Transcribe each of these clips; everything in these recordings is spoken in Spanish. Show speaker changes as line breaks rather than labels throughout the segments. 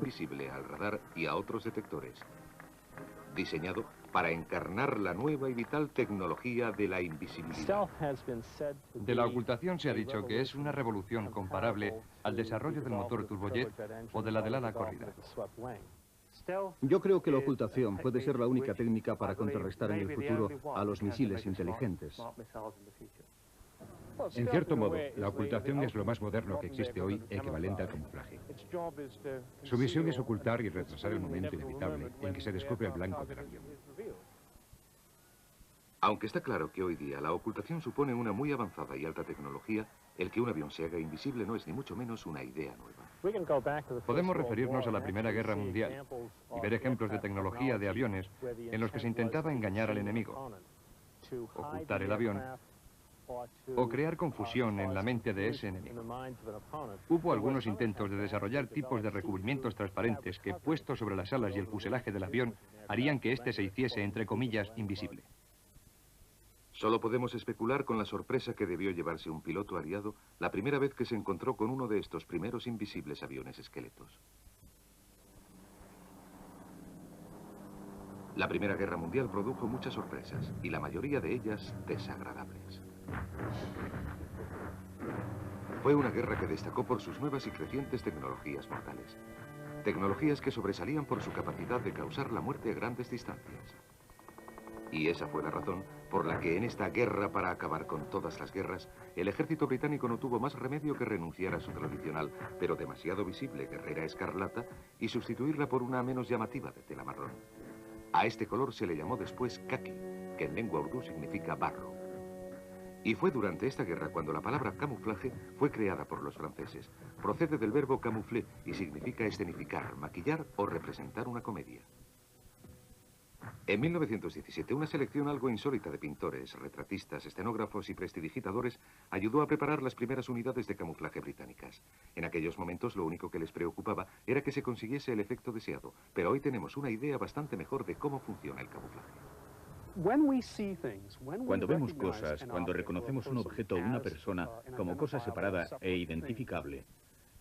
visible al radar y a otros detectores. Diseñado para encarnar la nueva y vital tecnología de la invisibilidad.
De la ocultación se ha dicho que es una revolución comparable al desarrollo del motor turbojet o de la del ala corrida.
Yo creo que la ocultación puede ser la única técnica para contrarrestar en el futuro a los misiles inteligentes.
En cierto modo, la ocultación es lo más moderno que existe hoy, equivalente al camuflaje. Su misión es ocultar y retrasar el momento inevitable en que se descubre el blanco del avión.
Aunque está claro que hoy día la ocultación supone una muy avanzada y alta tecnología, el que un avión se haga invisible no es ni mucho menos una idea nueva.
Podemos referirnos a la Primera Guerra Mundial y ver ejemplos de tecnología de aviones en los que se intentaba engañar al enemigo, ocultar el avión o crear confusión en la mente de ese enemigo. Hubo algunos intentos de desarrollar tipos de recubrimientos transparentes que, puestos sobre las alas y el fuselaje del avión, harían que éste se hiciese, entre comillas, invisible.
Solo podemos especular con la sorpresa que debió llevarse un piloto aliado la primera vez que se encontró con uno de estos primeros invisibles aviones esqueletos. La Primera Guerra Mundial produjo muchas sorpresas, y la mayoría de ellas desagradables. Fue una guerra que destacó por sus nuevas y crecientes tecnologías mortales. Tecnologías que sobresalían por su capacidad de causar la muerte a grandes distancias. Y esa fue la razón por la que en esta guerra para acabar con todas las guerras, el ejército británico no tuvo más remedio que renunciar a su tradicional, pero demasiado visible guerrera escarlata y sustituirla por una menos llamativa de tela marrón. A este color se le llamó después khaki, que en lengua urdú significa barro. Y fue durante esta guerra cuando la palabra camuflaje fue creada por los franceses. Procede del verbo camoufler y significa escenificar, maquillar o representar una comedia. En 1917, una selección algo insólita de pintores, retratistas, escenógrafos y prestidigitadores ayudó a preparar las primeras unidades de camuflaje británicas. En aquellos momentos lo único que les preocupaba era que se consiguiese el efecto deseado, pero hoy tenemos una idea bastante mejor de cómo funciona el camuflaje.
Cuando vemos cosas, cuando reconocemos un objeto o una persona como cosa separada e identificable,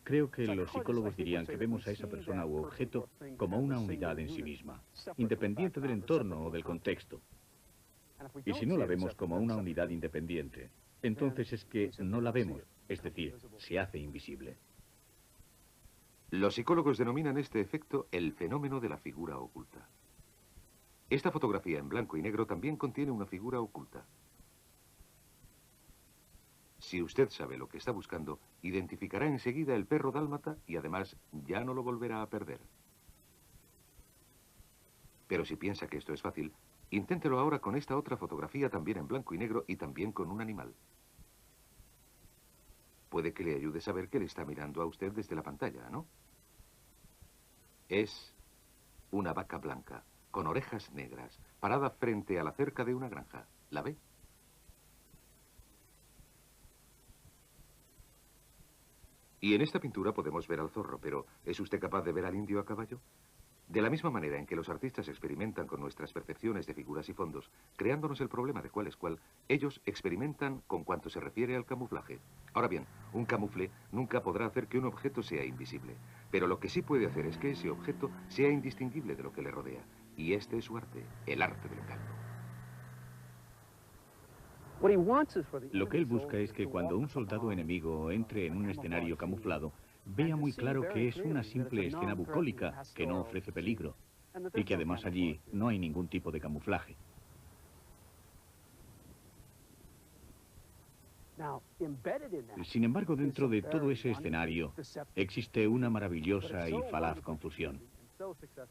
creo que los psicólogos dirían que vemos a esa persona u objeto como una unidad en sí misma, independiente del entorno o del contexto. Y si no la vemos como una unidad independiente, entonces es que no la vemos, es decir, se hace invisible.
Los psicólogos denominan este efecto el fenómeno de la figura oculta. Esta fotografía en blanco y negro también contiene una figura oculta. Si usted sabe lo que está buscando, identificará enseguida el perro dálmata y además ya no lo volverá a perder. Pero si piensa que esto es fácil, inténtelo ahora con esta otra fotografía también en blanco y negro y también con un animal. Puede que le ayude a saber que le está mirando a usted desde la pantalla, ¿no? Es una vaca blanca, con orejas negras, parada frente a la cerca de una granja. ¿La ve? Y en esta pintura podemos ver al zorro, pero ¿es usted capaz de ver al indio a caballo? De la misma manera en que los artistas experimentan con nuestras percepciones de figuras y fondos, creándonos el problema de cuál es cuál, ellos experimentan con cuanto se refiere al camuflaje. Ahora bien, un camufle nunca podrá hacer que un objeto sea invisible, pero lo que sí puede hacer es que ese objeto sea indistinguible de lo que le rodea. Y este es su arte, el arte del encanto.
Lo que él busca es que cuando un soldado enemigo entre en un escenario camuflado, vea muy claro que es una simple escena bucólica que no ofrece peligro y que además allí no hay ningún tipo de camuflaje. Sin embargo, dentro de todo ese escenario existe una maravillosa y falaz confusión.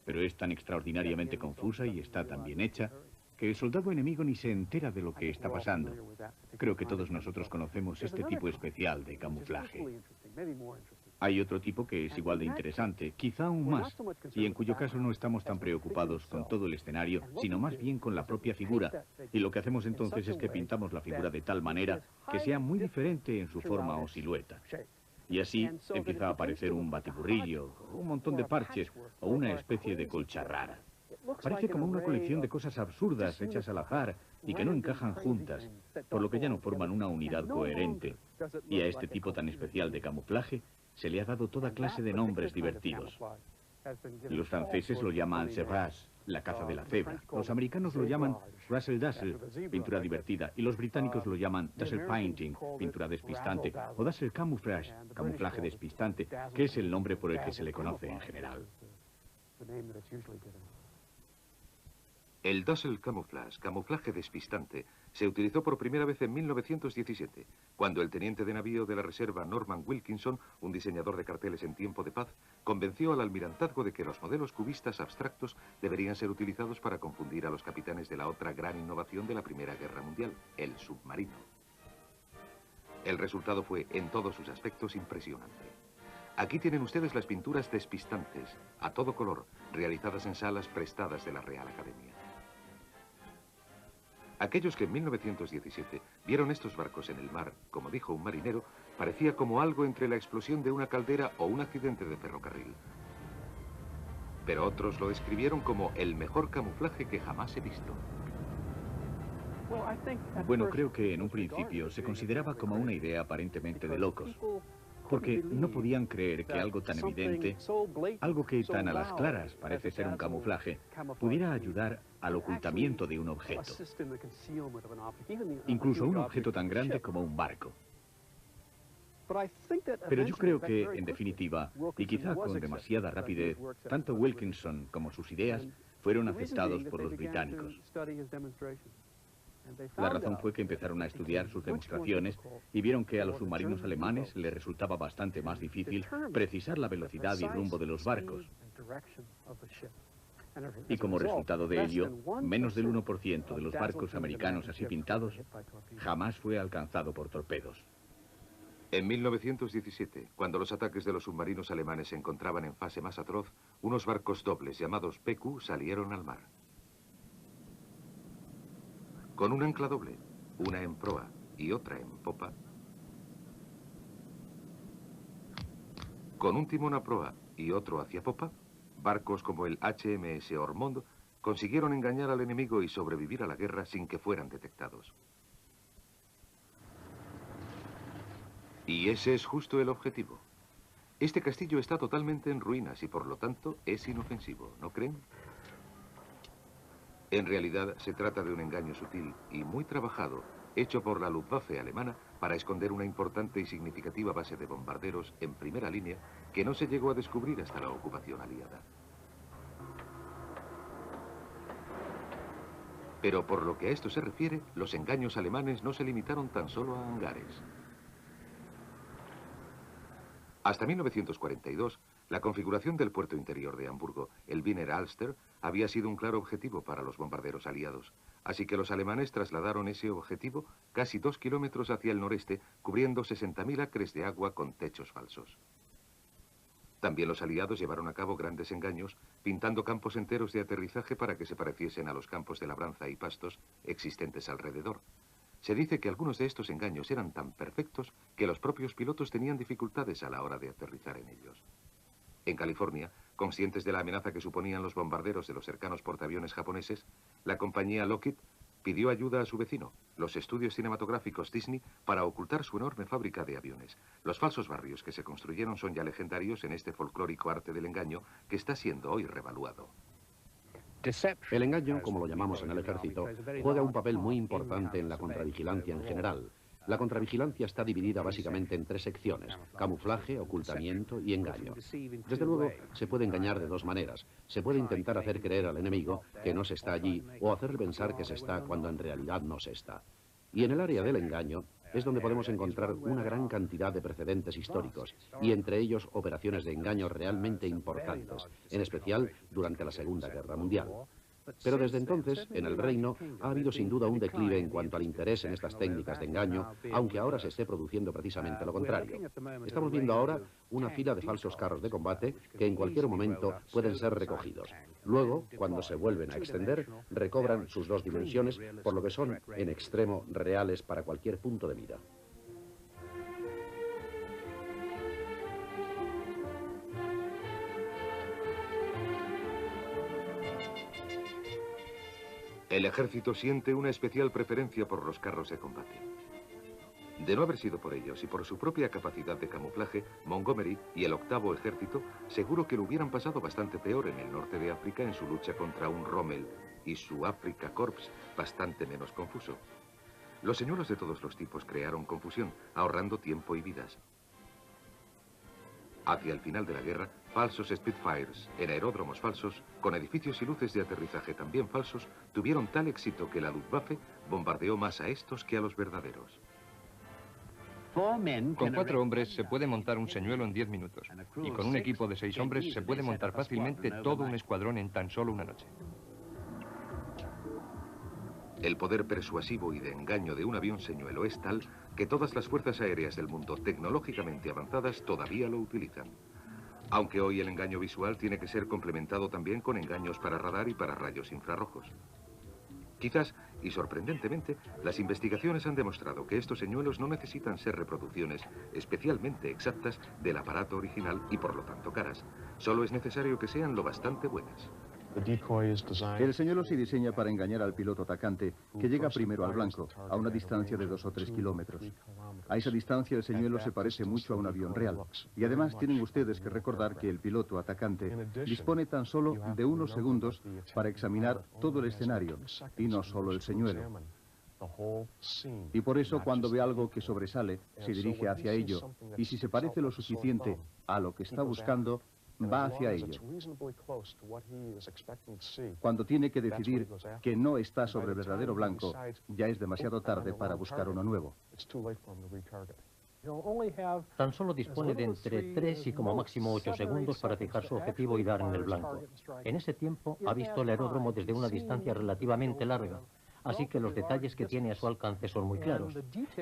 Pero es tan extraordinariamente confusa y está tan bien hecha que el soldado enemigo ni se entera de lo que está pasando. Creo que todos nosotros conocemos este tipo especial de camuflaje. Hay otro tipo que es igual de interesante, quizá aún más, y en cuyo caso no estamos tan preocupados con todo el escenario, sino más bien con la propia figura. Y lo que hacemos entonces es que pintamos la figura de tal manera que sea muy diferente en su forma o silueta. Y así empieza a aparecer un batiburrillo, un montón de parches o una especie de colcha rara. Parece como una colección de cosas absurdas hechas al azar y que no encajan juntas, por lo que ya no forman una unidad coherente. Y a este tipo tan especial de camuflaje se le ha dado toda clase de nombres divertidos. Los franceses lo llaman serrage, la caza de la cebra. Los americanos lo llaman razzle dazzle, pintura divertida. Y los británicos lo llaman dazzle painting, pintura despistante. O dazzle camouflage, camuflaje despistante, que es el nombre por el que se le conoce en general.
El dazzle camouflage, camuflaje despistante, se utilizó por primera vez en 1917, cuando el teniente de navío de la reserva Norman Wilkinson, un diseñador de carteles en tiempo de paz, convenció al almirantazgo de que los modelos cubistas abstractos deberían ser utilizados para confundir a los capitanes de la otra gran innovación de la Primera Guerra Mundial, el submarino. El resultado fue, en todos sus aspectos, impresionante. Aquí tienen ustedes las pinturas despistantes, a todo color, realizadas en salas prestadas de la Real Academia. Aquellos que en 1917 vieron estos barcos en el mar, como dijo un marinero, parecía como algo entre la explosión de una caldera o un accidente de ferrocarril. Pero otros lo describieron como el mejor camuflaje que jamás he visto.
Bueno, creo que en un principio se consideraba como una idea aparentemente de locos, porque no podían creer que algo tan evidente, algo que tan a las claras parece ser un camuflaje, pudiera ayudar al ocultamiento de un objeto, incluso un objeto tan grande como un barco. Pero yo creo que, en definitiva, y quizá con demasiada rapidez, tanto Wilkinson como sus ideas fueron aceptados por los británicos. La razón fue que empezaron a estudiar sus demostraciones y vieron que a los submarinos alemanes les resultaba bastante más difícil precisar la velocidad y rumbo de los barcos. Y como resultado de ello, menos del 1% de los barcos americanos así pintados jamás fue alcanzado por torpedos.
En 1917, cuando los ataques de los submarinos alemanes se encontraban en fase más atroz, unos barcos dobles llamados PQ salieron al mar. Con un ancla doble, una en proa y otra en popa, con un timón a proa y otro hacia popa, barcos como el HMS Ormond consiguieron engañar al enemigo y sobrevivir a la guerra sin que fueran detectados. Y ese es justo el objetivo. Este castillo está totalmente en ruinas y por lo tanto es inofensivo, ¿no creen? En realidad se trata de un engaño sutil y muy trabajado, hecho por la Luftwaffe alemana para esconder una importante y significativa base de bombarderos en primera línea que no se llegó a descubrir hasta la ocupación aliada. Pero por lo que a esto se refiere, los engaños alemanes no se limitaron tan solo a hangares. Hasta 1942, la configuración del puerto interior de Hamburgo, el Wiener Alster, había sido un claro objetivo para los bombarderos aliados. Así que los alemanes trasladaron ese objetivo casi 2 kilómetros hacia el noreste, cubriendo 60.000 acres de agua con techos falsos. También los aliados llevaron a cabo grandes engaños, pintando campos enteros de aterrizaje para que se pareciesen a los campos de labranza y pastos existentes alrededor. Se dice que algunos de estos engaños eran tan perfectos que los propios pilotos tenían dificultades a la hora de aterrizar en ellos. En California, conscientes de la amenaza que suponían los bombarderos de los cercanos portaaviones japoneses, la compañía Lockheed pidió ayuda a su vecino, los estudios cinematográficos Disney, para ocultar su enorme fábrica de aviones. Los falsos barrios que se construyeron son ya legendarios en este folclórico arte del engaño que está siendo hoy revaluado.
El engaño, como lo llamamos en el ejército, juega un papel muy importante en la contravigilancia en general. La contravigilancia está dividida básicamente en 3 secciones: camuflaje, ocultamiento y engaño. Desde luego, se puede engañar de 2 maneras. Se puede intentar hacer creer al enemigo que no se está allí o hacerle pensar que se está cuando en realidad no se está. Y en el área del engaño es donde podemos encontrar una gran cantidad de precedentes históricos, y entre ellos operaciones de engaño realmente importantes, en especial durante la Segunda Guerra Mundial. Pero desde entonces, en el reino, ha habido sin duda un declive en cuanto al interés en estas técnicas de engaño, aunque ahora se esté produciendo precisamente lo contrario. Estamos viendo ahora una fila de falsos carros de combate que en cualquier momento pueden ser recogidos. Luego, cuando se vuelven a extender, recobran sus 2 dimensiones, por lo que son en extremo reales para cualquier punto de mira.
El ejército siente una especial preferencia por los carros de combate. De no haber sido por ellos y por su propia capacidad de camuflaje, Montgomery y el 8º Ejército seguro que lo hubieran pasado bastante peor en el norte de África en su lucha contra un Rommel y su Afrika Korps bastante menos confuso. Los señuelos de todos los tipos crearon confusión, ahorrando tiempo y vidas. Hacia el final de la guerra, falsos Spitfires en aeródromos falsos, con edificios y luces de aterrizaje también falsos, tuvieron tal éxito que la Luftwaffe bombardeó más a estos que a los verdaderos.
Con 4 hombres se puede montar un señuelo en 10 minutos. Y con un equipo de 6 hombres se puede montar fácilmente todo un escuadrón en tan solo una noche.
El poder persuasivo y de engaño de un avión señuelo es tal que todas las fuerzas aéreas del mundo tecnológicamente avanzadas todavía lo utilizan. Aunque hoy el engaño visual tiene que ser complementado también con engaños para radar y para rayos infrarrojos. Quizás, y sorprendentemente, las investigaciones han demostrado que estos señuelos no necesitan ser reproducciones especialmente exactas del aparato original y por lo tanto caras. Solo es necesario que sean lo bastante buenas.
El señuelo se diseña para engañar al piloto atacante, que llega primero al blanco, a una distancia de 2 o 3 kilómetros. A esa distancia el señuelo se parece mucho a un avión real. Y además tienen ustedes que recordar que el piloto atacante dispone tan solo de unos segundos para examinar todo el escenario, y no solo el señuelo. Y por eso cuando ve algo que sobresale, se dirige hacia ello, y si se parece lo suficiente a lo que está buscando, va hacia ello. Cuando tiene que decidir que no está sobre el verdadero blanco, ya es demasiado tarde para buscar uno nuevo.
Tan solo dispone de entre 3 y como máximo 8 segundos para fijar su objetivo y dar en el blanco. En ese tiempo ha visto el aeródromo desde una distancia relativamente larga, así que los detalles que tiene a su alcance son muy claros.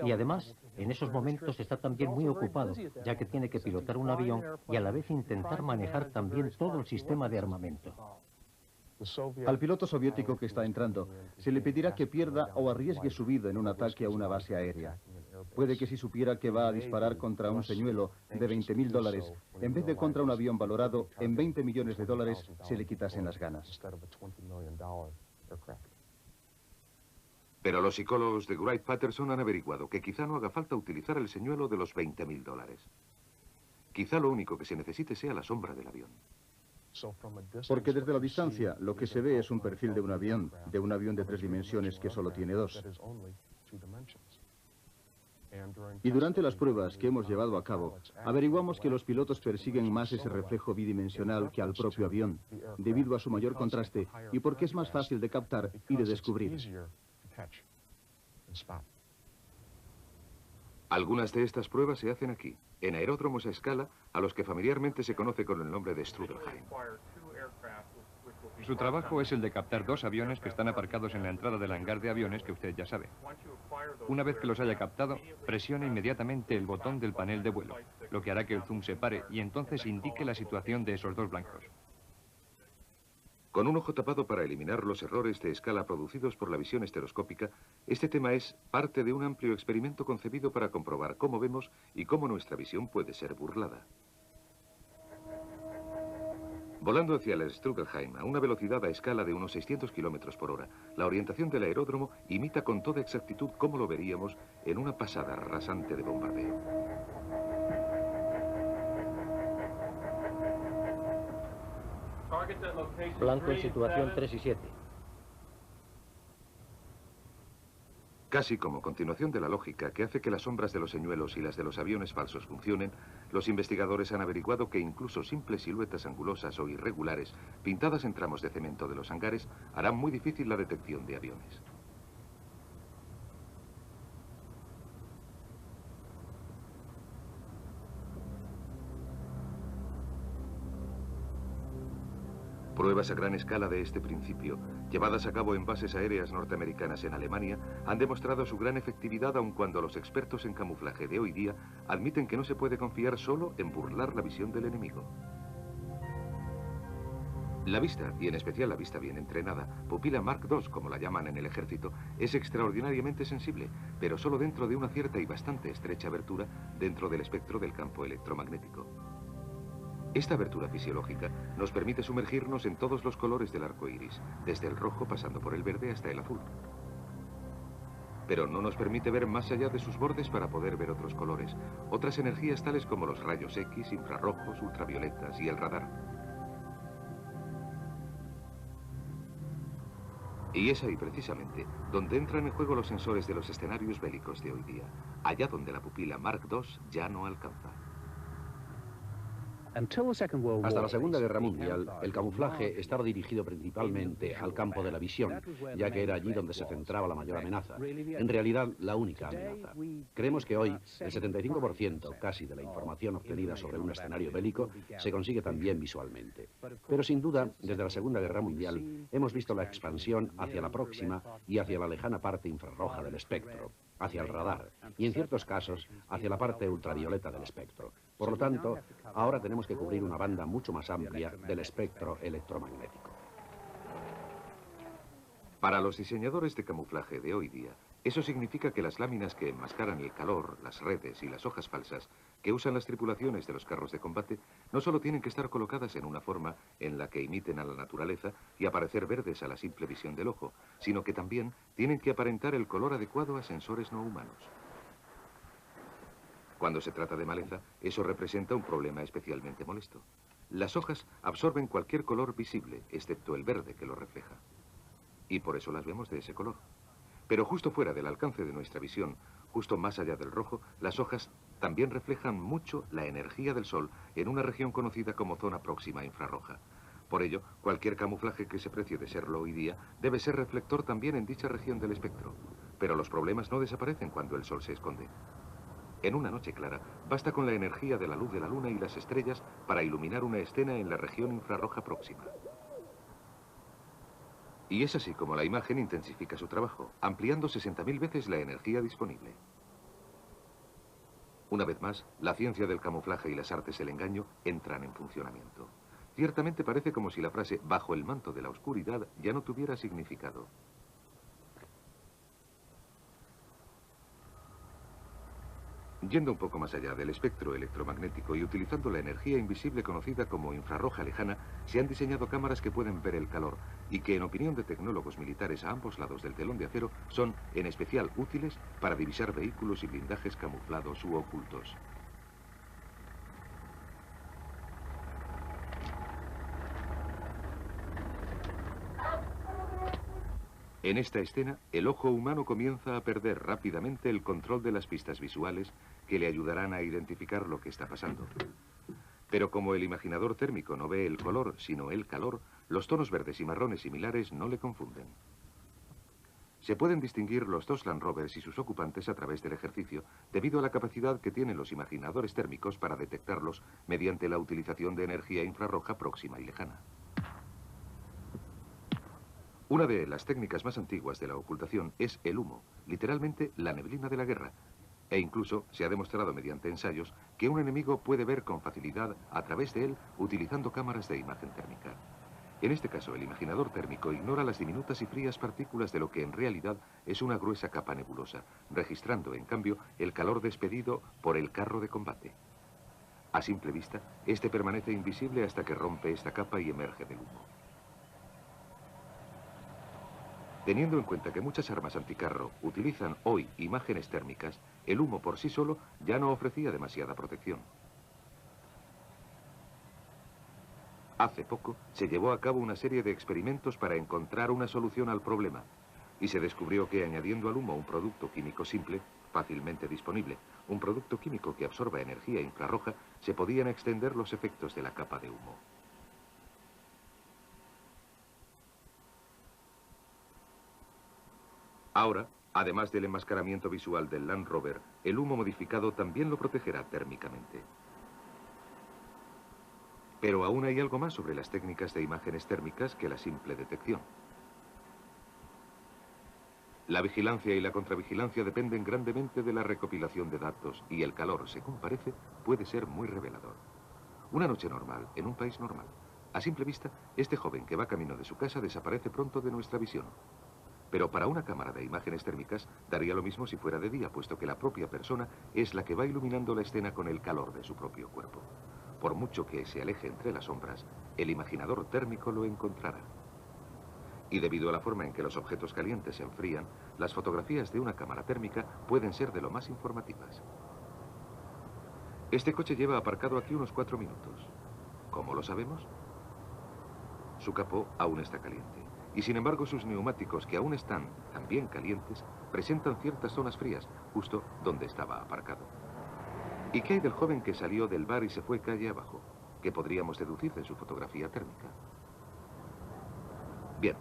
Y además, en esos momentos está también muy ocupado, ya que tiene que pilotar un avión y a la vez intentar manejar también todo el sistema de armamento.
Al piloto soviético que está entrando, se le pedirá que pierda o arriesgue su vida en un ataque a una base aérea. Puede que si supiera que va a disparar contra un señuelo de $20.000, en vez de contra un avión valorado en $20 millones, se le quitasen las ganas.
Pero los psicólogos de Wright-Patterson han averiguado que quizá no haga falta utilizar el señuelo de los $20.000. Quizá lo único que se necesite sea la sombra del avión.
Porque desde la distancia lo que se ve es un perfil de un avión de 3 dimensiones que solo tiene 2. Y durante las pruebas que hemos llevado a cabo, averiguamos que los pilotos persiguen más ese reflejo bidimensional que al propio avión, debido a su mayor contraste y porque es más fácil de captar y de descubrir.
Algunas de estas pruebas se hacen aquí, en aeródromos a escala, a los que familiarmente se conoce con el nombre de Strudelheim.
Su trabajo es el de captar 2 aviones que están aparcados en la entrada del hangar de aviones que usted ya sabe. Una vez que los haya captado, presione inmediatamente el botón del panel de vuelo, lo que hará que el zoom se pare y entonces indique la situación de esos 2 blancos.
Con un ojo tapado para eliminar los errores de escala producidos por la visión estereoscópica, este tema es parte de un amplio experimento concebido para comprobar cómo vemos y cómo nuestra visión puede ser burlada. Volando hacia el Strudelheim a una velocidad a escala de unos 600 km por hora, la orientación del aeródromo imita con toda exactitud cómo lo veríamos en una pasada rasante de bombardeo.
Blanco en situación 3 y 7.
Casi como continuación de la lógica que hace que las sombras de los señuelos y las de los aviones falsos funcionen, los investigadores han averiguado que incluso simples siluetas angulosas o irregulares, pintadas en tramos de cemento de los hangares, harán muy difícil la detección de aviones. Pruebas a gran escala de este principio, llevadas a cabo en bases aéreas norteamericanas en Alemania, han demostrado su gran efectividad aun cuando los expertos en camuflaje de hoy día admiten que no se puede confiar solo en burlar la visión del enemigo. La vista, y en especial la vista bien entrenada, pupila Mark II, como la llaman en el ejército, es extraordinariamente sensible, pero solo dentro de una cierta y bastante estrecha abertura dentro del espectro del campo electromagnético. Esta abertura fisiológica nos permite sumergirnos en todos los colores del arco iris, desde el rojo pasando por el verde hasta el azul. pero no nos permite ver más allá de sus bordes para poder ver otros colores, otras energías tales como los rayos X, infrarrojos, ultravioletas y el radar. Y es ahí precisamente donde entran en juego los sensores de los escenarios bélicos de hoy día, allá donde la pupila Mark II ya no alcanza.
Hasta la Segunda Guerra Mundial, el camuflaje estaba dirigido principalmente al campo de la visión, ya que era allí donde se centraba la mayor amenaza. En realidad, la única amenaza. Creemos que hoy, el 75% casi de la información obtenida sobre un escenario bélico se consigue también visualmente. Pero sin duda, desde la Segunda Guerra Mundial, hemos visto la expansión hacia la próxima y hacia la lejana parte infrarroja del espectro, hacia el radar, y en ciertos casos, hacia la parte ultravioleta del espectro. Por lo tanto, ahora tenemos que cubrir una banda mucho más amplia del espectro electromagnético.
Para los diseñadores de camuflaje de hoy día, eso significa que las láminas que enmascaran el calor, las redes y las hojas falsas que usan las tripulaciones de los carros de combate no solo tienen que estar colocadas en una forma en la que imiten a la naturaleza y aparecer verdes a la simple visión del ojo, sino que también tienen que aparentar el color adecuado a sensores no humanos. Cuando se trata de maleza, eso representa un problema especialmente molesto. Las hojas absorben cualquier color visible, excepto el verde que lo refleja. Y por eso las vemos de ese color. Pero justo fuera del alcance de nuestra visión, justo más allá del rojo, las hojas también reflejan mucho la energía del sol en una región conocida como zona próxima infrarroja. Por ello, cualquier camuflaje que se precie de serlo hoy día debe ser reflector también en dicha región del espectro. Pero los problemas no desaparecen cuando el sol se esconde. En una noche clara, basta con la energía de la luz de la luna y las estrellas para iluminar una escena en la región infrarroja próxima. Y es así como la imagen intensifica su trabajo, ampliando 60.000 veces la energía disponible. Una vez más, la ciencia del camuflaje y las artes del engaño entran en funcionamiento. Ciertamente parece como si la frase «bajo el manto de la oscuridad» ya no tuviera significado. Yendo un poco más allá del espectro electromagnético y utilizando la energía invisible conocida como infrarroja lejana, se han diseñado cámaras que pueden ver el calor y que, en opinión de tecnólogos militares a ambos lados del telón de acero, son en especial útiles para divisar vehículos y blindajes camuflados u ocultos. En esta escena, el ojo humano comienza a perder rápidamente el control de las pistas visuales que le ayudarán a identificar lo que está pasando. Pero como el imaginador térmico no ve el color, sino el calor, los tonos verdes y marrones similares no le confunden. Se pueden distinguir los dos Land Rovers y sus ocupantes a través del ejercicio, debido a la capacidad que tienen los imaginadores térmicos para detectarlos mediante la utilización de energía infrarroja próxima y lejana. Una de las técnicas más antiguas de la ocultación es el humo, literalmente la neblina de la guerra, e incluso se ha demostrado mediante ensayos que un enemigo puede ver con facilidad a través de él utilizando cámaras de imagen térmica. En este caso, el imaginador térmico ignora las diminutas y frías partículas de lo que en realidad es una gruesa capa nebulosa, registrando, en cambio, el calor despedido por el carro de combate. A simple vista, este permanece invisible hasta que rompe esta capa y emerge del humo. Teniendo en cuenta que muchas armas anticarro utilizan hoy imágenes térmicas, el humo por sí solo ya no ofrecía demasiada protección. Hace poco se llevó a cabo una serie de experimentos para encontrar una solución al problema, y se descubrió que añadiendo al humo un producto químico simple, fácilmente disponible, un producto químico que absorba energía infrarroja, se podían extender los efectos de la capa de humo. Ahora, además del enmascaramiento visual del Land Rover, el humo modificado también lo protegerá térmicamente. Pero aún hay algo más sobre las técnicas de imágenes térmicas que la simple detección. La vigilancia y la contravigilancia dependen grandemente de la recopilación de datos y el calor, según parece, puede ser muy revelador. Una noche normal, en un país normal. A simple vista, este joven que va camino de su casa desaparece pronto de nuestra visión. Pero para una cámara de imágenes térmicas daría lo mismo si fuera de día, puesto que la propia persona es la que va iluminando la escena con el calor de su propio cuerpo. Por mucho que se aleje entre las sombras, el imaginador térmico lo encontrará. Y debido a la forma en que los objetos calientes se enfrían, las fotografías de una cámara térmica pueden ser de lo más informativas. Este coche lleva aparcado aquí unos 4 minutos. ¿Cómo lo sabemos? Su capó aún está caliente. Y sin embargo sus neumáticos, que aún están también calientes, presentan ciertas zonas frías, justo donde estaba aparcado. ¿Y qué hay del joven que salió del bar y se fue calle abajo? ¿Qué podríamos deducir de su fotografía térmica? Bien,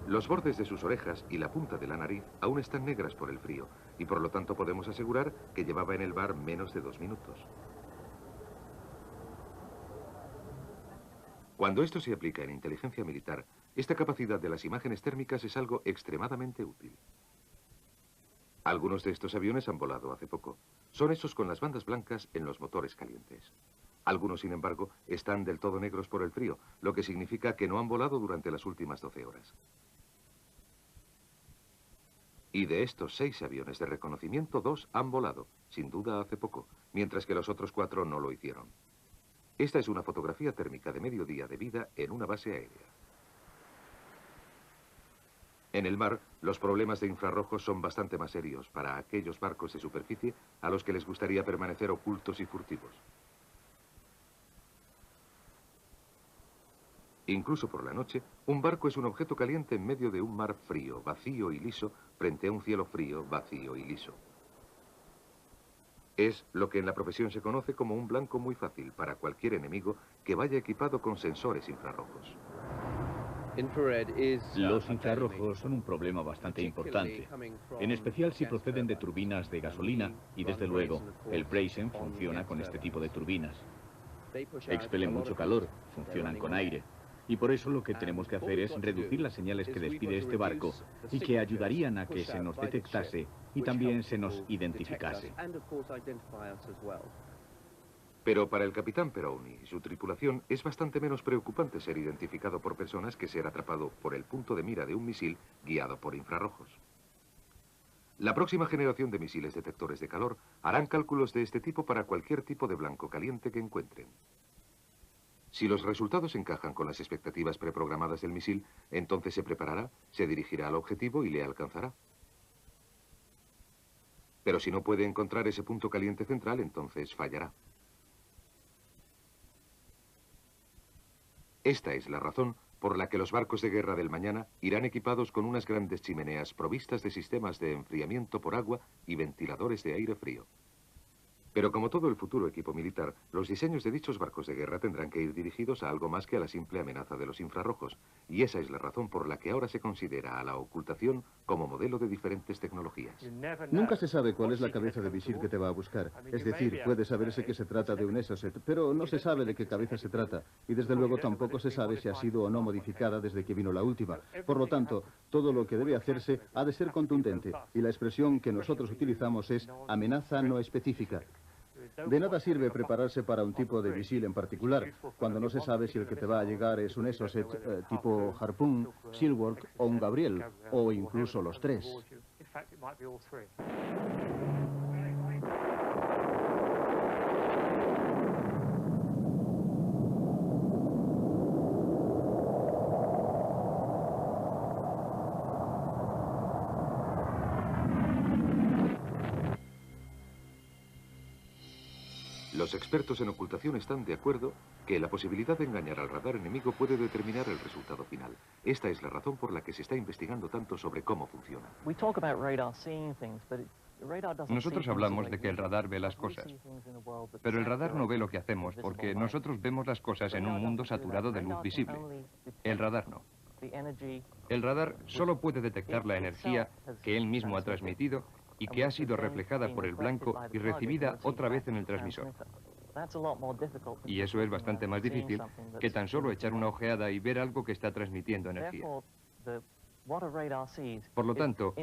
los bordes de sus orejas y la punta de la nariz aún están negras por el frío, y por lo tanto podemos asegurar que llevaba en el bar menos de 2 minutos. Cuando esto se aplica en inteligencia militar, esta capacidad de las imágenes térmicas es algo extremadamente útil. Algunos de estos aviones han volado hace poco. Son esos con las bandas blancas en los motores calientes. Algunos, sin embargo, están del todo negros por el frío, lo que significa que no han volado durante las últimas 12 horas. Y de estos 6 aviones de reconocimiento, 2 han volado, sin duda hace poco, mientras que los otros 4 no lo hicieron. Esta es una fotografía térmica de mediodía de vida en una base aérea. En el mar, los problemas de infrarrojos son bastante más serios para aquellos barcos de superficie a los que les gustaría permanecer ocultos y furtivos. Incluso por la noche, un barco es un objeto caliente en medio de un mar frío, vacío y liso, frente a un cielo frío, vacío y liso. Es lo que en la profesión se conoce como un blanco muy fácil para cualquier enemigo que vaya equipado con sensores infrarrojos.
Los infrarrojos son un problema bastante importante, en especial si proceden de turbinas de gasolina y desde luego el Brazen funciona con este tipo de turbinas. Expelen mucho calor, funcionan con aire. Y por eso lo que tenemos que hacer es reducir las señales que despide este barco y que ayudarían a que se nos detectase y también se nos identificase.
Pero para el capitán Perowne y su tripulación es bastante menos preocupante ser identificado por personas que ser atrapado por el punto de mira de un misil guiado por infrarrojos. La próxima generación de misiles detectores de calor harán cálculos de este tipo para cualquier tipo de blanco caliente que encuentren. Si los resultados encajan con las expectativas preprogramadas del misil, entonces se preparará, se dirigirá al objetivo y le alcanzará. Pero si no puede encontrar ese punto caliente central, entonces fallará. Esta es la razón por la que los barcos de guerra del mañana irán equipados con unas grandes chimeneas provistas de sistemas de enfriamiento por agua y ventiladores de aire frío. Pero como todo el futuro equipo militar, los diseños de dichos barcos de guerra tendrán que ir dirigidos a algo más que a la simple amenaza de los infrarrojos, y esa es la razón por la que ahora se considera a la ocultación como modelo de diferentes tecnologías.
Nunca se sabe cuál es la cabeza de misil que te va a buscar. Es decir, puede saberse que se trata de un Exocet, pero no se sabe de qué cabeza se trata, y desde luego tampoco se sabe si ha sido o no modificada desde que vino la última. Por lo tanto, todo lo que debe hacerse ha de ser contundente, y la expresión que nosotros utilizamos es amenaza no específica. De nada sirve prepararse para un tipo de misil en particular, cuando no se sabe si el que te va a llegar es un Exocet tipo Harpoon, Silkworth o un Gabriel, o incluso los 3.
Los expertos en ocultación están de acuerdo que la posibilidad de engañar al radar enemigo puede determinar el resultado final. Esta es la razón por la que se está investigando tanto sobre cómo funciona.
Nosotros hablamos de que el radar ve las cosas, pero el radar no ve lo que hacemos porque nosotros vemos las cosas en un mundo saturado de luz visible. El radar no. El radar solo puede detectar la energía que él mismo ha transmitido y que ha sido reflejada por el blanco y recibida otra vez en el transmisor. Y eso es bastante más difícil que tan solo echar una ojeada y ver algo que está transmitiendo energía. Por lo tanto,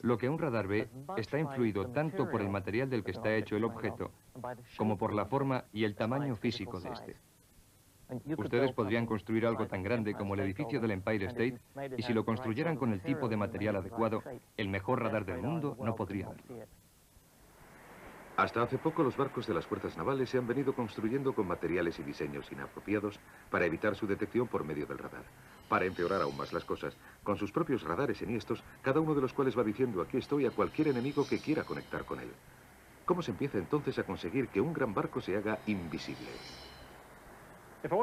lo que un radar ve está influido tanto por el material del que está hecho el objeto, como por la forma y el tamaño físico de este. Ustedes podrían construir algo tan grande como el edificio del Empire State, y si lo construyeran con el tipo de material adecuado, el mejor radar del mundo no podría verlo.
Hasta hace poco los barcos de las fuerzas navales se han venido construyendo con materiales y diseños inapropiados para evitar su detección por medio del radar. Para empeorar aún más las cosas, con sus propios radares enhiestos, cada uno de los cuales va diciendo aquí estoy a cualquier enemigo que quiera conectar con él. ¿Cómo se empieza entonces a conseguir que un gran barco se haga invisible?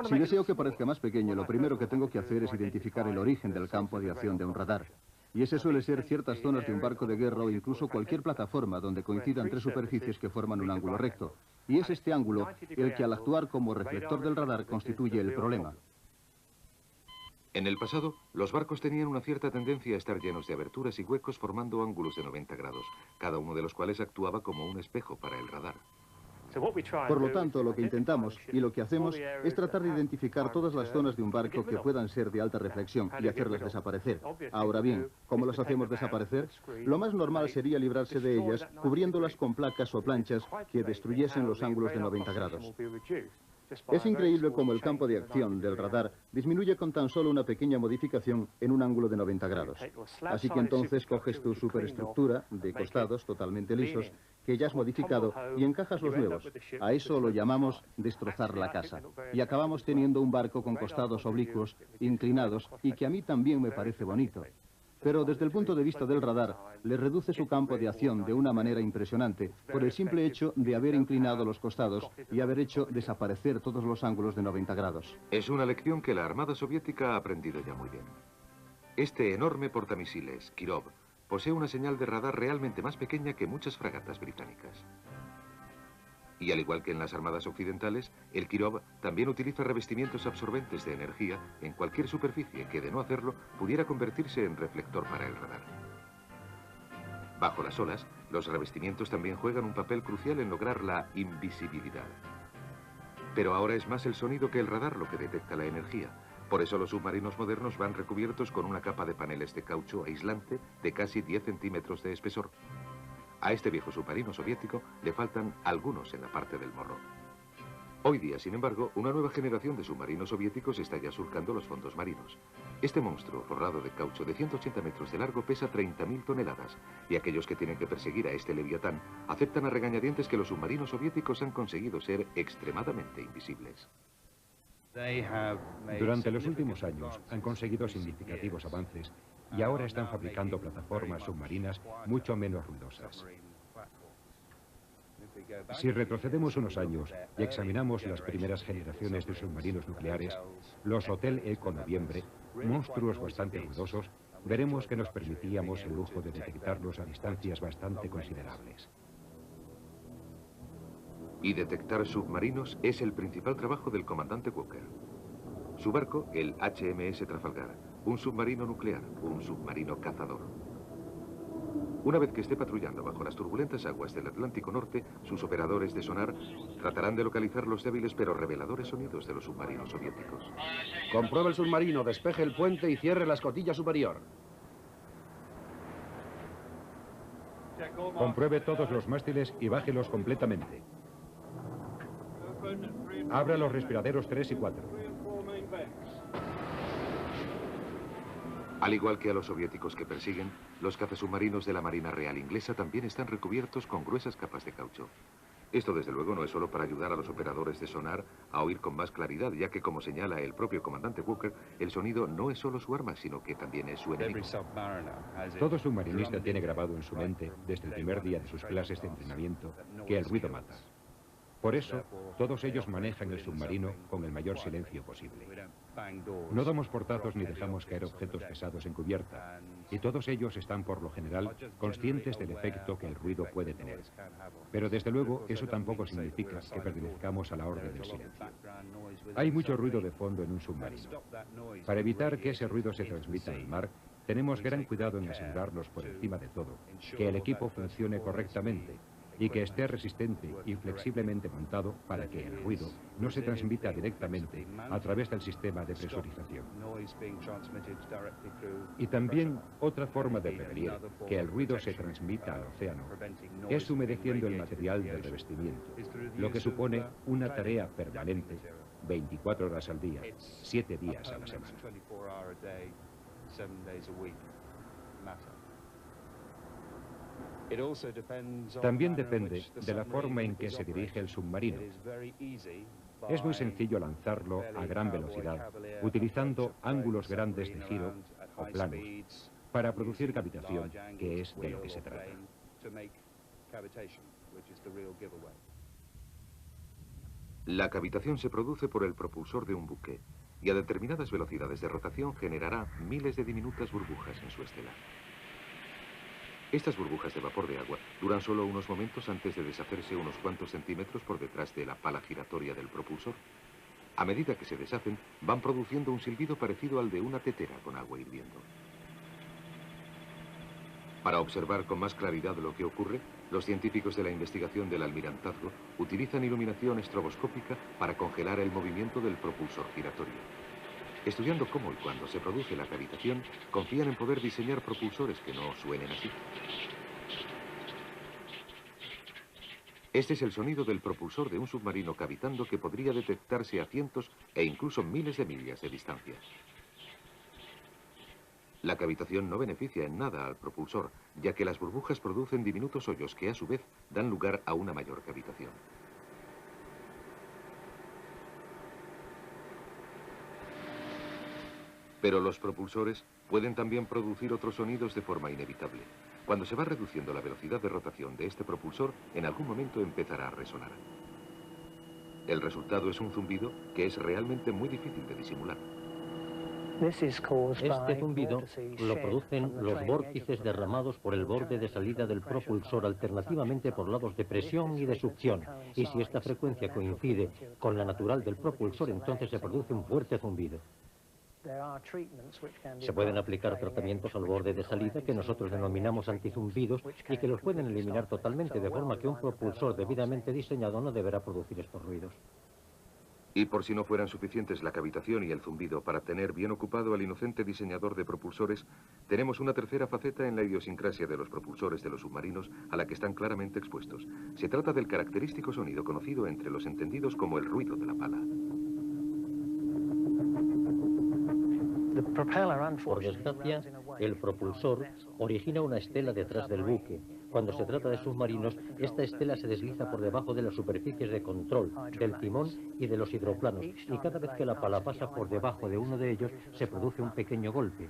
Si deseo que parezca más pequeño, lo primero que tengo que hacer es identificar el origen del campo de acción de un radar. Y ese suele ser ciertas zonas de un barco de guerra o incluso cualquier plataforma donde coincidan tres superficies que forman un ángulo recto. Y es este ángulo el que al actuar como reflector del radar constituye el problema.
En el pasado, los barcos tenían una cierta tendencia a estar llenos de aberturas y huecos formando ángulos de 90 grados, cada uno de los cuales actuaba como un espejo para el radar.
Por lo tanto, lo que intentamos y lo que hacemos es tratar de identificar todas las zonas de un barco que puedan ser de alta reflexión y hacerlas desaparecer. Ahora bien, ¿cómo las hacemos desaparecer? Lo más normal sería librarse de ellas cubriéndolas con placas o planchas que destruyesen los ángulos de 90 grados. Es increíble cómo el campo de acción del radar disminuye con tan solo una pequeña modificación en un ángulo de 90 grados. Así que entonces coges tu superestructura de costados totalmente lisos que ya has modificado y encajas los nuevos. A eso lo llamamos destrozar la casa. Y acabamos teniendo un barco con costados oblicuos, inclinados y que a mí también me parece bonito. Pero desde el punto de vista del radar, le reduce su campo de acción de una manera impresionante por el simple hecho de haber inclinado los costados y haber hecho desaparecer todos los ángulos de 90 grados.
Es una lección que la Armada Soviética ha aprendido ya muy bien. Este enorme portamisiles, Kirov, posee una señal de radar realmente más pequeña que muchas fragatas británicas. Y al igual que en las armadas occidentales, el Kirov también utiliza revestimientos absorbentes de energía en cualquier superficie que, de no hacerlo, pudiera convertirse en reflector para el radar. Bajo las olas, los revestimientos también juegan un papel crucial en lograr la invisibilidad. Pero ahora es más el sonido que el radar lo que detecta la energía. Por eso los submarinos modernos van recubiertos con una capa de paneles de caucho aislante de casi 10 centímetros de espesor. A este viejo submarino soviético le faltan algunos en la parte del morro. Hoy día, sin embargo, una nueva generación de submarinos soviéticos está ya surcando los fondos marinos. Este monstruo forrado de caucho de 180 metros de largo pesa 30.000 toneladas, y aquellos que tienen que perseguir a este leviatán aceptan a regañadientes que los submarinos soviéticos han conseguido ser extremadamente invisibles.
Durante los últimos años han conseguido significativos avances y ahora están fabricando plataformas submarinas mucho menos ruidosas. Si retrocedemos unos años y examinamos las primeras generaciones de submarinos nucleares, los Hotel Eco Noviembre, monstruos bastante ruidosos, veremos que nos permitíamos el lujo de detectarlos a distancias bastante considerables.
Y detectar submarinos es el principal trabajo del comandante Walker. Su barco, el HMS Trafalgar, un submarino nuclear, un submarino cazador. Una vez que esté patrullando bajo las turbulentas aguas del Atlántico Norte, sus operadores de sonar tratarán de localizar los débiles pero reveladores sonidos de los submarinos soviéticos.
Compruebe el submarino, despeje el puente y cierre la escotilla superior.
Compruebe todos los mástiles y bájelos completamente. Abra los respiraderos 3 y 4.
Al igual que a los soviéticos que persiguen, los cazasubmarinos de la Marina Real Inglesa también están recubiertos con gruesas capas de caucho. Esto, desde luego, no es solo para ayudar a los operadores de sonar a oír con más claridad, ya que, como señala el propio comandante Walker, el sonido no es solo su arma, sino que también es su enemigo.
Todo submarinista tiene grabado en su mente, desde el primer día de sus clases de entrenamiento, que el ruido mata. Por eso, todos ellos manejan el submarino con el mayor silencio posible. No damos portazos ni dejamos caer objetos pesados en cubierta, y todos ellos están, por lo general, conscientes del efecto que el ruido puede tener. Pero desde luego, eso tampoco significa que pertenezcamos a la orden del silencio. Hay mucho ruido de fondo en un submarino. Para evitar que ese ruido se transmita al mar, tenemos gran cuidado en asegurarnos, por encima de todo, que el equipo funcione correctamente y que esté resistente y flexiblemente montado para que el ruido no se transmita directamente a través del sistema de presurización. Y también otra forma de prevenir que el ruido se transmita al océano es humedeciendo el material del revestimiento, lo que supone una tarea permanente, 24 horas al día, 7 días a la semana. También depende de la forma en que se dirige el submarino. Es muy sencillo lanzarlo a gran velocidad, utilizando ángulos grandes de giro o planos, para producir cavitación, que es de lo que se trata.
La cavitación se produce por el propulsor de un buque y a determinadas velocidades de rotación generará miles de diminutas burbujas en su estela. Estas burbujas de vapor de agua duran solo unos momentos antes de deshacerse unos cuantos centímetros por detrás de la pala giratoria del propulsor. A medida que se deshacen, van produciendo un silbido parecido al de una tetera con agua hirviendo. Para observar con más claridad lo que ocurre, los científicos de la investigación del Almirantazgo utilizan iluminación estroboscópica para congelar el movimiento del propulsor giratorio. Estudiando cómo y cuándo se produce la cavitación, confían en poder diseñar propulsores que no suenen así. Este es el sonido del propulsor de un submarino cavitando que podría detectarse a cientos e incluso miles de millas de distancia. La cavitación no beneficia en nada al propulsor, ya que las burbujas producen diminutos hoyos que a su vez dan lugar a una mayor cavitación. Pero los propulsores pueden también producir otros sonidos de forma inevitable. Cuando se va reduciendo la velocidad de rotación de este propulsor, en algún momento empezará a resonar. El resultado es un zumbido que es realmente muy difícil de disimular.
Este zumbido lo producen los vórtices derramados por el borde de salida del propulsor, alternativamente por lados de presión y de succión. Y si esta frecuencia coincide con la natural del propulsor, entonces se produce un fuerte zumbido. Se pueden aplicar tratamientos al borde de salida que nosotros denominamos antizumbidos y que los pueden eliminar totalmente, de forma que un propulsor debidamente diseñado no deberá producir estos ruidos.
Y por si no fueran suficientes la cavitación y el zumbido para tener bien ocupado al inocente diseñador de propulsores, tenemos una tercera faceta en la idiosincrasia de los propulsores de los submarinos a la que están claramente expuestos. Se trata del característico sonido conocido entre los entendidos como el ruido de la pala.
Por desgracia, el propulsor origina una estela detrás del buque. Cuando se trata de submarinos, esta estela se desliza por debajo de las superficies de control, del timón y de los hidroplanos, y cada vez que la pala pasa por debajo de uno de ellos, se produce un pequeño golpe.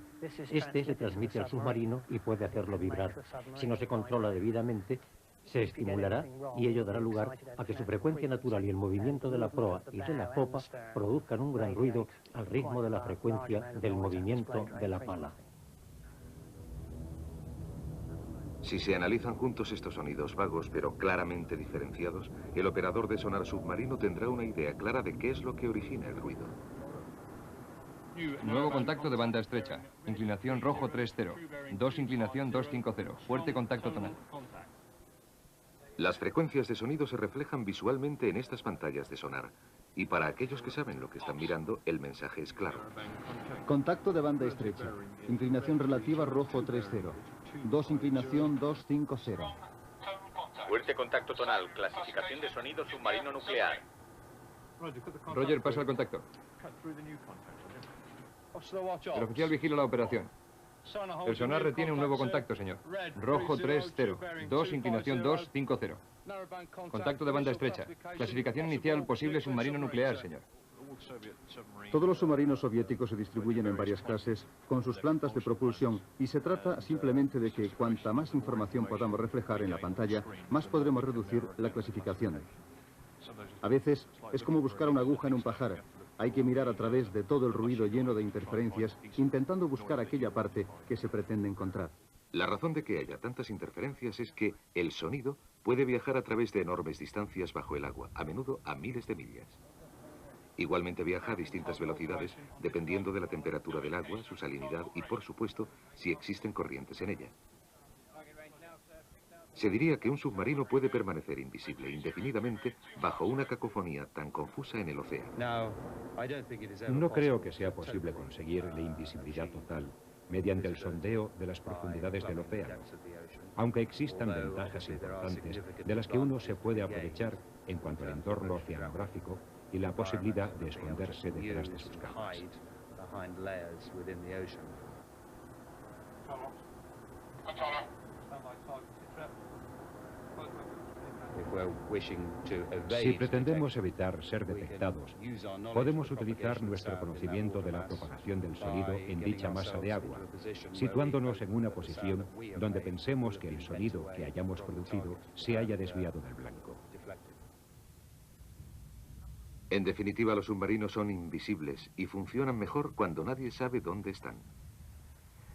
Este se transmite al submarino y puede hacerlo vibrar. Si no se controla debidamente, se estimulará y ello dará lugar a que su frecuencia natural y el movimiento de la proa y de la popa produzcan un gran ruido al ritmo de la frecuencia del movimiento de la pala.
Si se analizan juntos estos sonidos vagos pero claramente diferenciados, el operador de sonar submarino tendrá una idea clara de qué es lo que origina el ruido.
Nuevo contacto de banda estrecha. Inclinación rojo 3-0. 2 inclinación 2-5-0. Fuerte contacto tonal.
Las frecuencias de sonido se reflejan visualmente en estas pantallas de sonar. Y para aquellos que saben lo que están mirando, el mensaje es claro.
Contacto de banda estrecha. Inclinación relativa rojo 3-0. 2 inclinación 2-5-0.
Fuerte contacto tonal. Clasificación de sonido submarino nuclear.
Roger, pasa el contacto. El oficial vigila la operación. El sonar retiene un nuevo contacto, señor. Rojo 3-0. 2 inclinación 2-5-0. Contacto de banda estrecha. Clasificación inicial posible submarino nuclear, señor.
Todos los submarinos soviéticos se distribuyen en varias clases con sus plantas de propulsión y se trata simplemente de que cuanta más información podamos reflejar en la pantalla, más podremos reducir la clasificación. A veces es como buscar una aguja en un pajar. Hay que mirar a través de todo el ruido lleno de interferencias, intentando buscar aquella parte que se pretende encontrar.
La razón de que haya tantas interferencias es que el sonido puede viajar a través de enormes distancias bajo el agua, a menudo a miles de millas. Igualmente viaja a distintas velocidades, dependiendo de la temperatura del agua, su salinidad y, por supuesto, si existen corrientes en ella. Se diría que un submarino puede permanecer invisible indefinidamente bajo una cacofonía tan confusa en el océano.
No creo que sea posible conseguir la invisibilidad total mediante el sondeo de las profundidades del océano, aunque existan ventajas importantes de las que uno se puede aprovechar en cuanto al entorno oceanográfico y la posibilidad de esconderse detrás de sus capas. Si pretendemos evitar ser detectados, podemos utilizar nuestro conocimiento de la propagación del sonido en dicha masa de agua, situándonos en una posición donde pensemos que el sonido que hayamos producido se haya desviado del blanco.
En definitiva, los submarinos son invisibles y funcionan mejor cuando nadie sabe dónde están.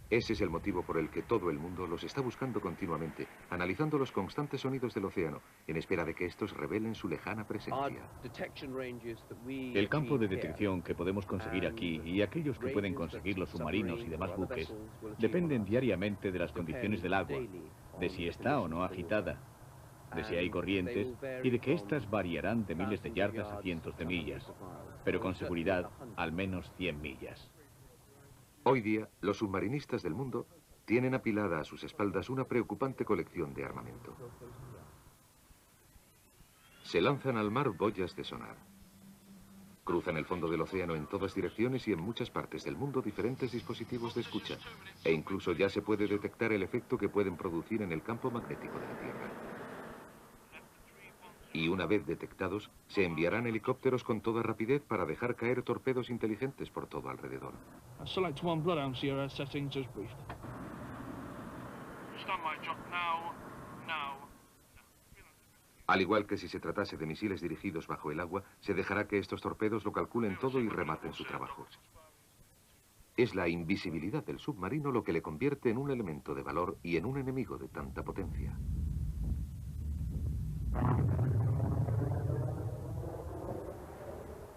Ese es el motivo por el que todo el mundo los está buscando continuamente, analizando los constantes sonidos del océano, en espera de que estos revelen su lejana presencia.
El campo de detección que podemos conseguir aquí y aquellos que pueden conseguir los submarinos y demás buques dependen diariamente de las condiciones del agua, de si está o no agitada, de si hay corrientes y de que éstas variarán de miles de yardas a cientos de millas, pero con seguridad al menos 100 millas.
Hoy día, los submarinistas del mundo tienen apilada a sus espaldas una preocupante colección de armamento. Se lanzan al mar boyas de sonar. Cruzan el fondo del océano en todas direcciones y en muchas partes del mundo diferentes dispositivos de escucha. E incluso ya se puede detectar el efecto que pueden producir en el campo magnético de la Tierra. Y una vez detectados, se enviarán helicópteros con toda rapidez para dejar caer torpedos inteligentes por todo alrededor.
Select one Bloodhound Sierra settings as briefed. Standby drop now.
Al igual que si se tratase de misiles dirigidos bajo el agua, se dejará que estos torpedos lo calculen todo y rematen su trabajo. Es la invisibilidad del submarino lo que le convierte en un elemento de valor y en un enemigo de tanta potencia.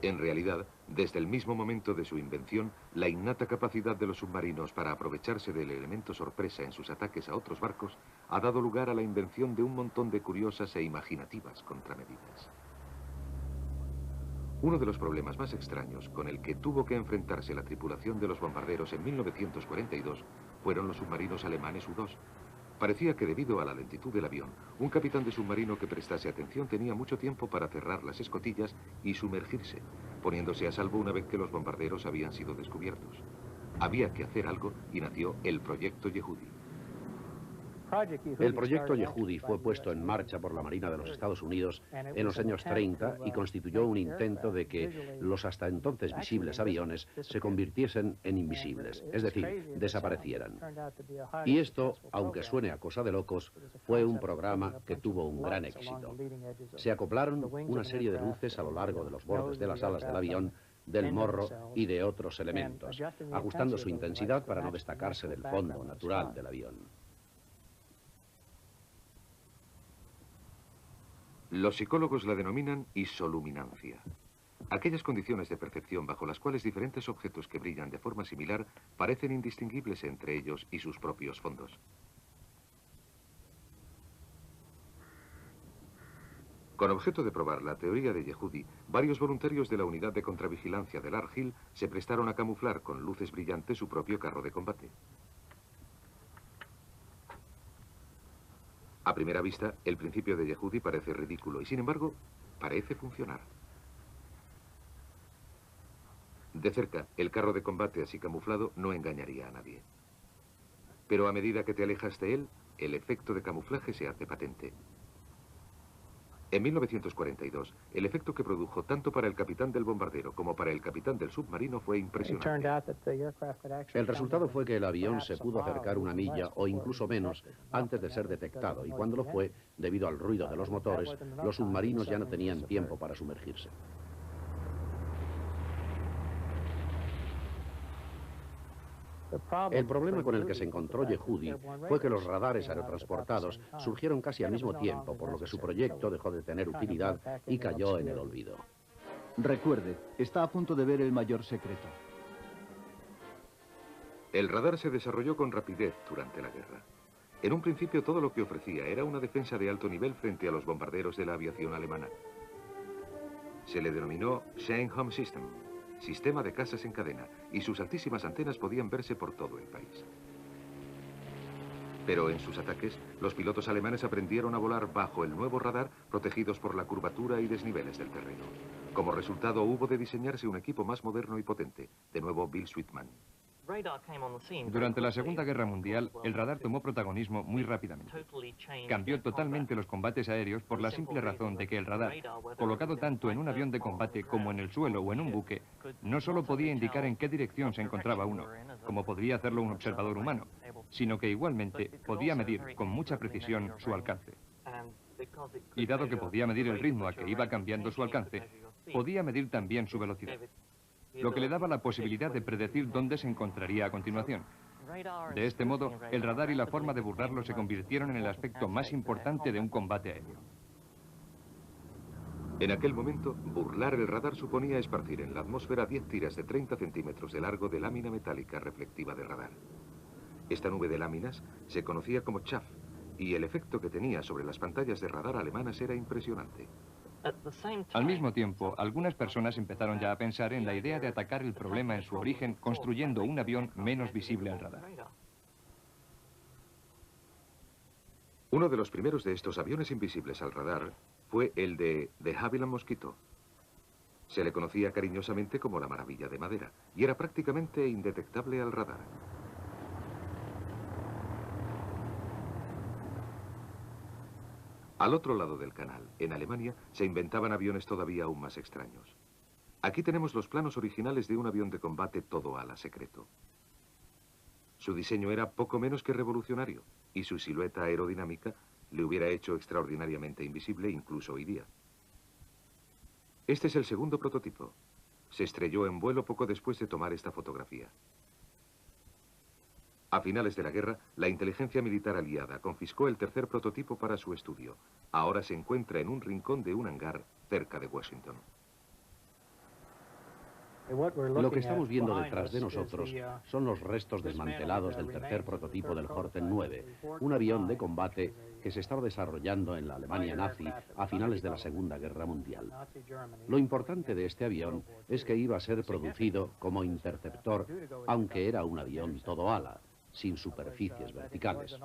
En realidad, desde el mismo momento de su invención, la innata capacidad de los submarinos para aprovecharse del elemento sorpresa en sus ataques a otros barcos ha dado lugar a la invención de un montón de curiosas e imaginativas contramedidas. Uno de los problemas más extraños con el que tuvo que enfrentarse la tripulación de los bombarderos en 1942 fueron los submarinos alemanes U-2. Parecía que debido a la lentitud del avión, un capitán de submarino que prestase atención tenía mucho tiempo para cerrar las escotillas y sumergirse, poniéndose a salvo una vez que los bombarderos habían sido descubiertos. Había que hacer algo y nació el Proyecto Yehudi.
El proyecto Yehudi fue puesto en marcha por la Marina de los Estados Unidos en los años 30 y constituyó un intento de que los hasta entonces visibles aviones se convirtiesen en invisibles, es decir, desaparecieran. Y esto, aunque suene a cosa de locos, fue un programa que tuvo un gran éxito. Se acoplaron una serie de luces a lo largo de los bordes de las alas del avión, del morro y de otros elementos, ajustando su intensidad para no destacarse del fondo natural del avión.
Los psicólogos la denominan isoluminancia. Aquellas condiciones de percepción bajo las cuales diferentes objetos que brillan de forma similar parecen indistinguibles entre ellos y sus propios fondos. Con objeto de probar la teoría de Yehudi, varios voluntarios de la unidad de contravigilancia del Argyll se prestaron a camuflar con luces brillantes su propio carro de combate. A primera vista, el principio de Yehudi parece ridículo y, sin embargo, parece funcionar. De cerca, el carro de combate así camuflado no engañaría a nadie. Pero a medida que te alejas de él, el efecto de camuflaje se hace patente. En 1942, el efecto que produjo tanto para el capitán del bombardero como para el capitán del submarino fue impresionante.
El resultado fue que el avión se pudo acercar una milla o incluso menos antes de ser detectado, y cuando lo fue, debido al ruido de los motores, los submarinos ya no tenían tiempo para sumergirse. El problema con el que se encontró Yehudi fue que los radares aerotransportados surgieron casi al mismo tiempo, por lo que su proyecto dejó de tener utilidad y cayó en el olvido.
Recuerde, está a punto de ver el mayor secreto.
El radar se desarrolló con rapidez durante la guerra. En un principio todo lo que ofrecía era una defensa de alto nivel frente a los bombarderos de la aviación alemana. Se le denominó Chain Home System, sistema de casas en cadena, y sus altísimas antenas podían verse por todo el país. Pero en sus ataques, los pilotos alemanes aprendieron a volar bajo el nuevo radar, protegidos por la curvatura y desniveles del terreno. Como resultado, hubo de diseñarse un equipo más moderno y potente, de nuevo Bill Sweetman.
Durante la Segunda Guerra Mundial, el radar tomó protagonismo muy rápidamente. Cambió totalmente los combates aéreos por la simple razón de que el radar, colocado tanto en un avión de combate como en el suelo o en un buque, no solo podía indicar en qué dirección se encontraba uno, como podría hacerlo un observador humano, sino que igualmente podía medir con mucha precisión su alcance. Y dado que podía medir el ritmo a que iba cambiando su alcance, podía medir también su velocidad, lo que le daba la posibilidad de predecir dónde se encontraría a continuación. De este modo, el radar y la forma de burlarlo se convirtieron en el aspecto más importante de un combate aéreo.
En aquel momento, burlar el radar suponía esparcir en la atmósfera 10 tiras de 30 centímetros de largo de lámina metálica reflectiva de radar. Esta nube de láminas se conocía como chaff, y el efecto que tenía sobre las pantallas de radar alemanas era impresionante.
Al mismo tiempo, algunas personas empezaron ya a pensar en la idea de atacar el problema en su origen construyendo un avión menos visible al radar.
Uno de los primeros de estos aviones invisibles al radar fue el de Havilland Mosquito. Se le conocía cariñosamente como la maravilla de madera y era prácticamente indetectable al radar. Al otro lado del canal, en Alemania, se inventaban aviones todavía aún más extraños. Aquí tenemos los planos originales de un avión de combate todo ala secreto. Su diseño era poco menos que revolucionario, y su silueta aerodinámica le hubiera hecho extraordinariamente invisible incluso hoy día. Este es el segundo prototipo. Se estrelló en vuelo poco después de tomar esta fotografía. A finales de la guerra, la inteligencia militar aliada confiscó el tercer prototipo para su estudio. Ahora se encuentra en un rincón de un hangar cerca de Washington.
Lo que estamos viendo detrás de nosotros son los restos desmantelados del tercer prototipo del Horten 9, un avión de combate que se estaba desarrollando en la Alemania nazi a finales de la Segunda Guerra Mundial. Lo importante de este avión es que iba a ser producido como interceptor, aunque era un avión todo ala, sin superficies verticales.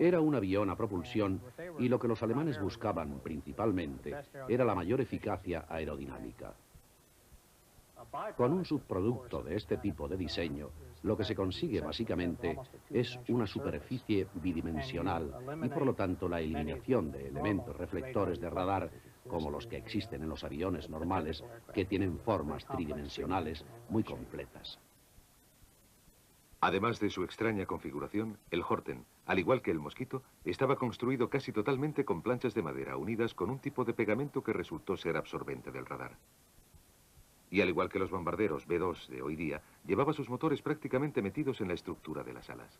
Era un avión a propulsión y lo que los alemanes buscaban principalmente era la mayor eficacia aerodinámica. Con un subproducto de este tipo de diseño, lo que se consigue básicamente es una superficie bidimensional y por lo tanto la eliminación de elementos reflectores de radar como los que existen en los aviones normales que tienen formas tridimensionales muy completas.
Además de su extraña configuración, el Horten, al igual que el Mosquito, estaba construido casi totalmente con planchas de madera unidas con un tipo de pegamento que resultó ser absorbente del radar. Y al igual que los bombarderos B-2 de hoy día, llevaba sus motores prácticamente metidos en la estructura de las alas.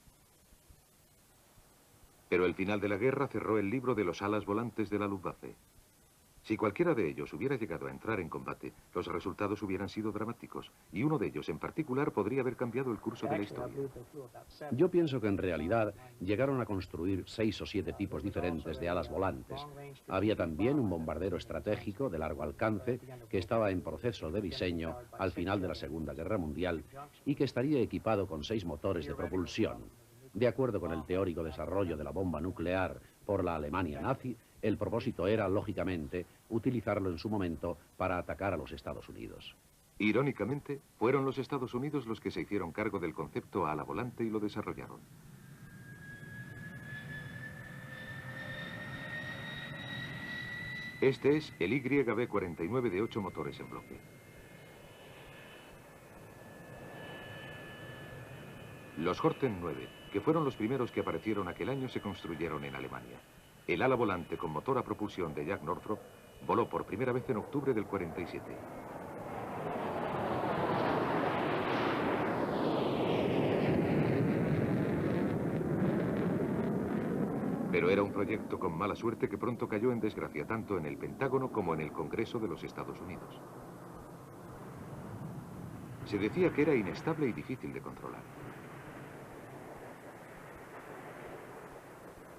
Pero el final de la guerra cerró el libro de los alas volantes de la Luftwaffe. Si cualquiera de ellos hubiera llegado a entrar en combate, los resultados hubieran sido dramáticos, y uno de ellos en particular podría haber cambiado el curso de la historia.
Yo pienso que en realidad llegaron a construir 6 o 7 tipos diferentes de alas volantes. Había también un bombardero estratégico de largo alcance que estaba en proceso de diseño al final de la Segunda Guerra Mundial y que estaría equipado con 6 motores de propulsión. De acuerdo con el teórico desarrollo de la bomba nuclear por la Alemania nazi, el propósito era, lógicamente, utilizarlo en su momento para atacar a los Estados Unidos.
Irónicamente, fueron los Estados Unidos los que se hicieron cargo del concepto ala volante y lo desarrollaron. Este es el YB-49 de 8 motores en bloque. Los Horten 9, que fueron los primeros que aparecieron aquel año, se construyeron en Alemania. El ala volante con motor a propulsión de Jack Northrop voló por primera vez en octubre del 47. Pero era un proyecto con mala suerte que pronto cayó en desgracia tanto en el Pentágono como en el Congreso de los Estados Unidos. Se decía que era inestable y difícil de controlar.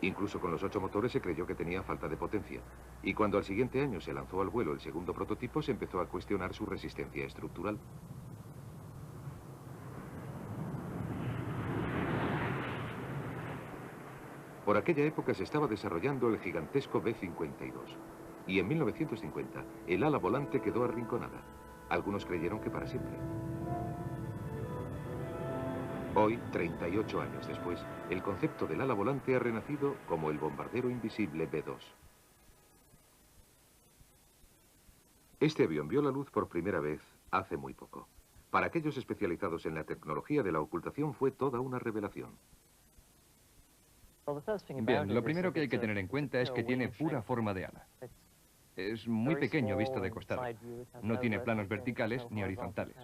Incluso con los 8 motores se creyó que tenía falta de potencia, y cuando al siguiente año se lanzó al vuelo el segundo prototipo se empezó a cuestionar su resistencia estructural. Por aquella época se estaba desarrollando el gigantesco B-52, y en 1950 el ala volante quedó arrinconada. Algunos creyeron que para siempre. Hoy, 38 años después, el concepto del ala volante ha renacido como el bombardero invisible B-2. Este avión vio la luz por primera vez hace muy poco. Para aquellos especializados en la tecnología de la ocultación fue toda una revelación.
Bien, lo primero que hay que tener en cuenta es que tiene pura forma de ala. Es muy pequeño visto de costado. No tiene planos verticales ni horizontales.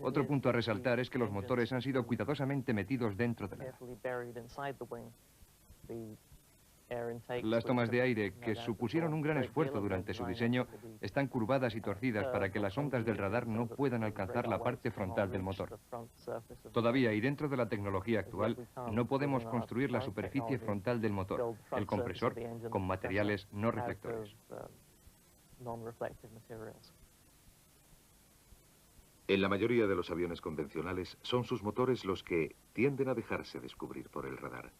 Otro punto a resaltar es que los motores han sido cuidadosamente metidos dentro del ala. Las tomas de aire, que supusieron un gran esfuerzo durante su diseño, están curvadas y torcidas para que las ondas del radar no puedan alcanzar la parte frontal del motor. Todavía, y dentro de la tecnología actual, no podemos construir la superficie frontal del motor, el compresor, con materiales no reflectores.
En la mayoría de los aviones convencionales son sus motores los que tienden a dejarse descubrir por el radar.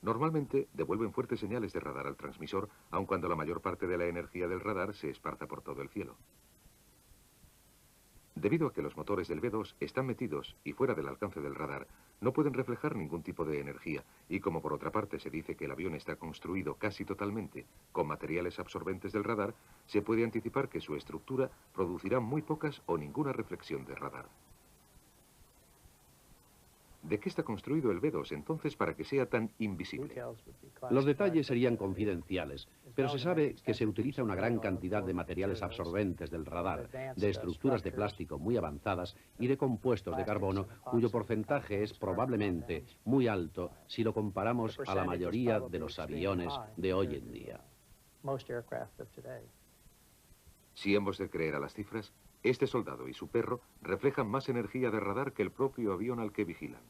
Normalmente devuelven fuertes señales de radar al transmisor, aun cuando la mayor parte de la energía del radar se esparza por todo el cielo. Debido a que los motores del B-2 están metidos y fuera del alcance del radar, no pueden reflejar ningún tipo de energía, y como por otra parte se dice que el avión está construido casi totalmente con materiales absorbentes del radar, se puede anticipar que su estructura producirá muy pocas o ninguna reflexión de radar. ¿De qué está construido el B-2 entonces para que sea tan invisible?
Los detalles serían confidenciales, pero se sabe que se utiliza una gran cantidad de materiales absorbentes del radar, de estructuras de plástico muy avanzadas y de compuestos de carbono, cuyo porcentaje es probablemente muy alto si lo comparamos a la mayoría de los aviones de hoy en día.
Si hemos de creer a las cifras, este soldado y su perro reflejan más energía de radar que el propio avión al que vigilan.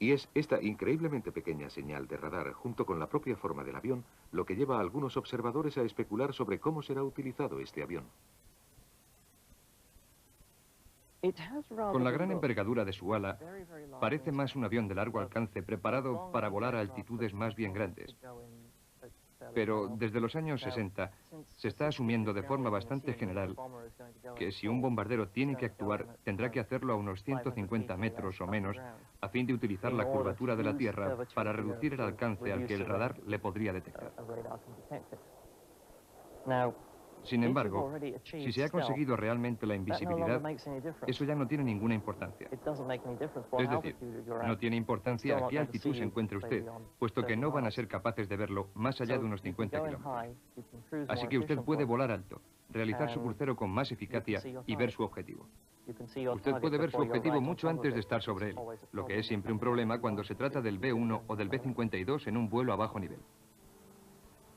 Y es esta increíblemente pequeña señal de radar, junto con la propia forma del avión, lo que lleva a algunos observadores a especular sobre cómo será utilizado este avión.
Con la gran envergadura de su ala, parece más un avión de largo alcance preparado para volar a altitudes más bien grandes. Pero desde los años 60 se está asumiendo de forma bastante general que si un bombardero tiene que actuar, tendrá que hacerlo a unos 150 metros o menos a fin de utilizar la curvatura de la Tierra para reducir el alcance al que el radar le podría detectar. Sin embargo, si se ha conseguido realmente la invisibilidad, eso ya no tiene ninguna importancia. Es decir, no tiene importancia a qué altitud se encuentre usted, puesto que no van a ser capaces de verlo más allá de unos 50 kilómetros. Así que usted puede volar alto, realizar su crucero con más eficacia y ver su objetivo. Usted puede ver su objetivo mucho antes de estar sobre él, lo que es siempre un problema cuando se trata del B-1 o del B-52 en un vuelo a bajo nivel.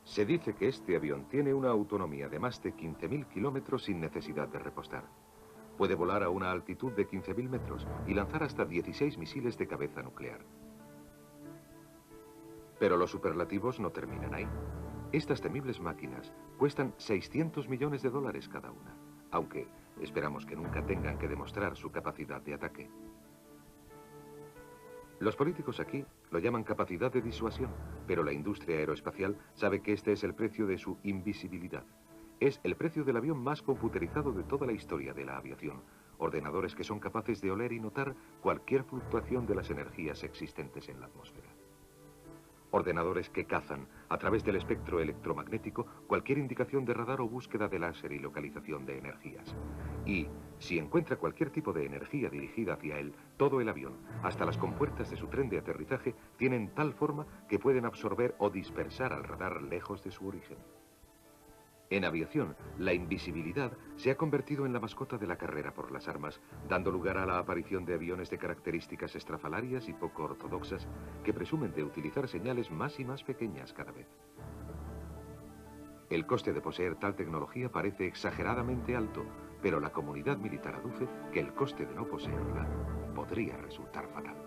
Se dice que este avión tiene una autonomía de más de 15.000 kilómetros sin necesidad de repostar. Puede volar a una altitud de 15.000 metros y lanzar hasta 16 misiles de cabeza nuclear. Pero los superlativos no terminan ahí. Estas temibles máquinas cuestan 600 millones de dólares cada una, aunque esperamos que nunca tengan que demostrar su capacidad de ataque. Los políticos aquí lo llaman capacidad de disuasión, pero la industria aeroespacial sabe que este es el precio de su invisibilidad. Es el precio del avión más computerizado de toda la historia de la aviación. Ordenadores que son capaces de oler y notar cualquier fluctuación de las energías existentes en la atmósfera. Ordenadores que cazan, a través del espectro electromagnético, cualquier indicación de radar o búsqueda de láser y localización de energías. Y, si encuentra cualquier tipo de energía dirigida hacia él, todo el avión, hasta las compuertas de su tren de aterrizaje, tienen tal forma que pueden absorber o dispersar al radar lejos de su origen. En aviación, la invisibilidad se ha convertido en la mascota de la carrera por las armas, dando lugar a la aparición de aviones de características estrafalarias y poco ortodoxas que presumen de utilizar señales más y más pequeñas cada vez. El coste de poseer tal tecnología parece exageradamente alto, pero la comunidad militar aduce que el coste de no poseerla podría resultar fatal.